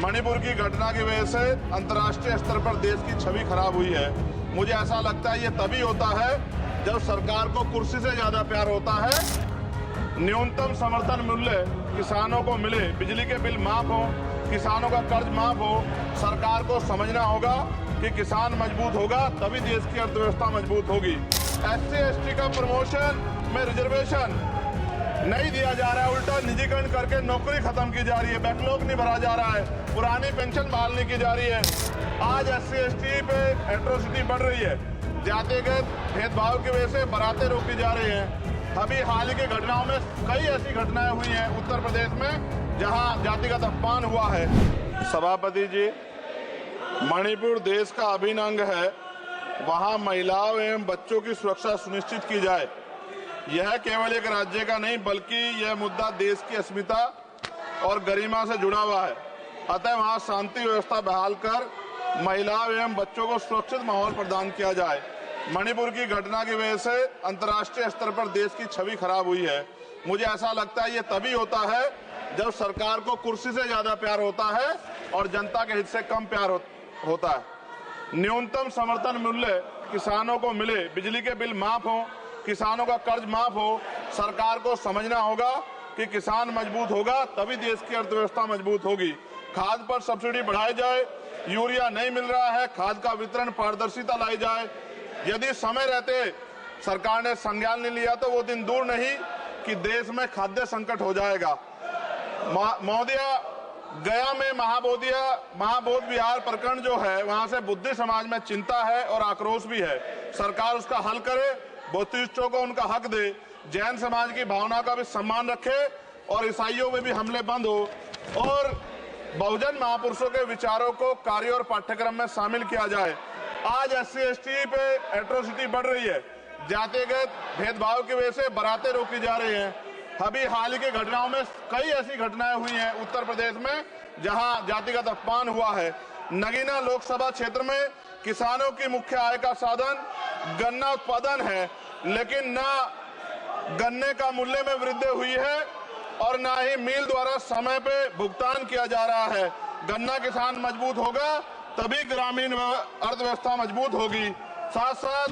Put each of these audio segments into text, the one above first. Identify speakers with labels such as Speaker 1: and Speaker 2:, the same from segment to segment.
Speaker 1: मणिपुर की घटना की वजह से अंतर्राष्ट्रीय स्तर पर देश की छवि खराब हुई है। मुझे ऐसा लगता है ये तभी होता है जब सरकार को कुर्सी से ज्यादा प्यार होता है। न्यूनतम समर्थन मूल्य किसानों को मिले, बिजली के बिल माफ हो, किसानों का कर्ज माफ हो। सरकार को समझना होगा कि किसान मजबूत होगा तभी देश की अर्थव्यवस्था मजबूत होगी। SC/ST का प्रमोशन में रिजर्वेशन नहीं दिया जा रहा है, उल्टा निजीकरण करके नौकरी खत्म की जा रही है, बैकलॉग नहीं भरा जा रहा है, पुरानी पेंशन बहाल नहीं की जा रही है। आज SC/ST पे एट्रोसिटी बढ़ रही है, जातिगत भेदभाव की वजह से बारातें रोकी जा रही हैं। अभी हाल ही की घटनाओं में कई ऐसी घटनाएं हुई हैं उत्तर प्रदेश में जहां जातिगत अपमान हुआ है। सभापति जी, मणिपुर देश का अभिन्न अंग है, वहां महिलाओं एवं बच्चों की सुरक्षा सुनिश्चित की जाए। यह केवल एक राज्य का नहीं बल्कि यह मुद्दा देश की अस्मिता और गरिमा से जुड़ा हुआ है। अतः वहां शांति व्यवस्था बहाल कर महिलाओं एवं बच्चों को सुरक्षित माहौल प्रदान किया जाए। मणिपुर की घटना की वजह से अंतर्राष्ट्रीय स्तर पर देश की छवि खराब हुई है। मुझे ऐसा लगता है ये तभी होता है जब सरकार को कुर्सी से ज्यादा प्यार होता है और जनता के हित से कम प्यार होता है। न्यूनतम समर्थन मूल्य किसानों को मिले, बिजली के बिल माफ हो, किसानों का कर्ज माफ हो। सरकार को समझना होगा कि किसान मजबूत होगा तभी देश की अर्थव्यवस्था मजबूत होगी। खाद पर सब्सिडी बढ़ाई जाए, यूरिया नहीं मिल रहा है, खाद का वितरण पारदर्शिता लाई जाए। यदि समय रहते सरकार ने संज्ञान नहीं लिया तो वो दिन दूर नहीं कि देश में खाद्य संकट हो जाएगा। महोदया, गया में महाबोध विहार प्रकरण जो है, वहां से बुद्ध समाज में चिंता है और आक्रोश भी है। सरकार उसका हल करे, बौद्धिस्टों को उनका हक दे, जैन समाज की भावना का भी सम्मान रखे और ईसाइयों में भी हमले बंद हो और बहुजन महापुरुषों के विचारों को कार्य और पाठ्यक्रम में शामिल किया जाए। आज SC/ST पे एट्रोसिटी बढ़ रही है, जातिगत भेदभाव की वजह से बारातें रोकी जा रही हैं। अभी हाल ही की घटनाओं में कई ऐसी घटनाएं हुई हैं उत्तर प्रदेश में जहां जातिगत अपमान हुआ है। नगीना लोकसभा क्षेत्र में किसानों की मुख्य आय का साधन गन्ना उत्पादन है, लेकिन न गन्ने का मूल्य में वृद्धि हुई है और न ही मिल द्वारा समय पे भुगतान किया जा रहा है। गन्ना किसान मजबूत होगा तभी ग्रामीण अर्थव्यवस्था मजबूत होगी। साथ साथ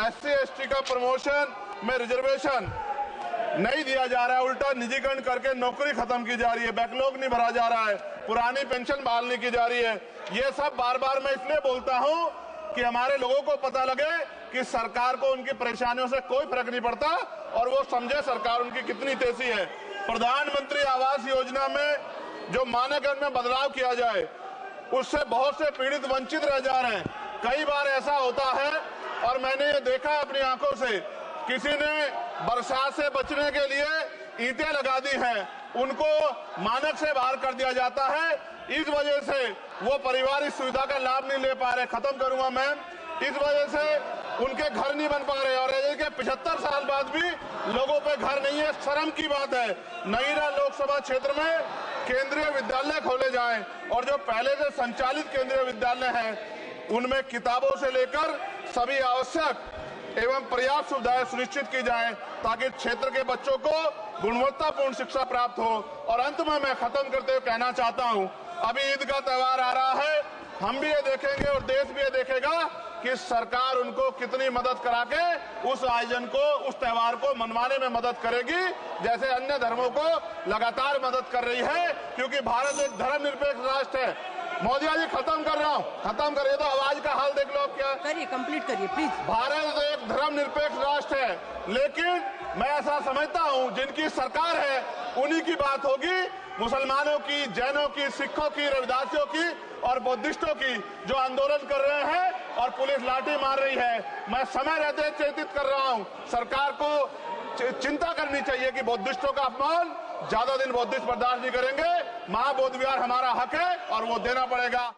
Speaker 1: SC/ST का प्रमोशन में रिजर्वेशन नहीं दिया जा रहा है, उल्टा निजीकरण करके नौकरी खत्म की जा रही है, बैकलॉग नहीं भरा जा रहा है, पुरानी पेंशन बहाल नहीं की जा रही है। ये सब बार बार मैं इसलिए बोलता हूं कि हमारे लोगों को पता लगे कि सरकार को उनकी परेशानियों से कोई फर्क नहीं पड़ता और वो समझे सरकार उनकी कितनी तेजी है। प्रधानमंत्री आवास योजना में जो मानक में बदलाव किया जाए, उससे बहुत से पीड़ित वंचित रह जा रहे हैं। कई बार ऐसा होता है और मैंने ये देखा अपनी आंखों से, किसी ने बरसात से बचने के लिए ईंटें लगा दी हैं, उनको मानक से बाहर कर दिया जाता है। इस वजह से वो परिवार इस सुविधा का लाभ नहीं ले पा रहे। खत्म करूंगा मैं। इस वजह से उनके घर नहीं बन पा रहे और के 75 साल बाद भी लोगों पे घर नहीं है। शर्म की बात है। नगीना लोकसभा क्षेत्र में केंद्रीय विद्यालय खोले जाएं और जो पहले से संचालित केंद्रीय विद्यालय हैं उनमें किताबों से लेकर सभी आवश्यक एवं पर्याप्त सुविधाएं सुनिश्चित की जाएं ताकि क्षेत्र के बच्चों को गुणवत्तापूर्ण शिक्षा प्राप्त हो। और अंत में मैं खत्म करते हुए कहना चाहता हूं, अभी ईद का त्योहार आ रहा है, हम भी ये देखेंगे और देश भी ये देखेगा कि सरकार उनको कितनी मदद करा के उस आयोजन को, उस त्योहार को मनवाने में मदद करेगी, जैसे अन्य धर्मों को लगातार मदद कर रही है, क्योंकि भारत एक धर्मनिरपेक्ष राष्ट्र है। मोदी जी, खत्म कर रहा हूँ, खत्म करिए तो आवाज का हाल देख लो आप। क्या
Speaker 2: करिए, कंप्लीट करिए प्लीज।
Speaker 1: भारत एक धर्मनिरपेक्ष राष्ट्र है, लेकिन मैं ऐसा समझता हूँ जिनकी सरकार है उन्हीं की बात होगी। मुसलमानों की, जैनों की, सिखों की, रविदासियों की और बौद्धिस्टों की जो आंदोलन कर रहे हैं और पुलिस लाठी मार रही है, मैं समय रहते चेतित कर रहा हूँ। सरकार को चिंता करनी चाहिए कि बौद्धिस्टों का अपमान ज्यादा दिन बौद्धिस्ट बर्दाश्त नहीं करेंगे। महाबोध विहार हमारा हक है और वो देना पड़ेगा।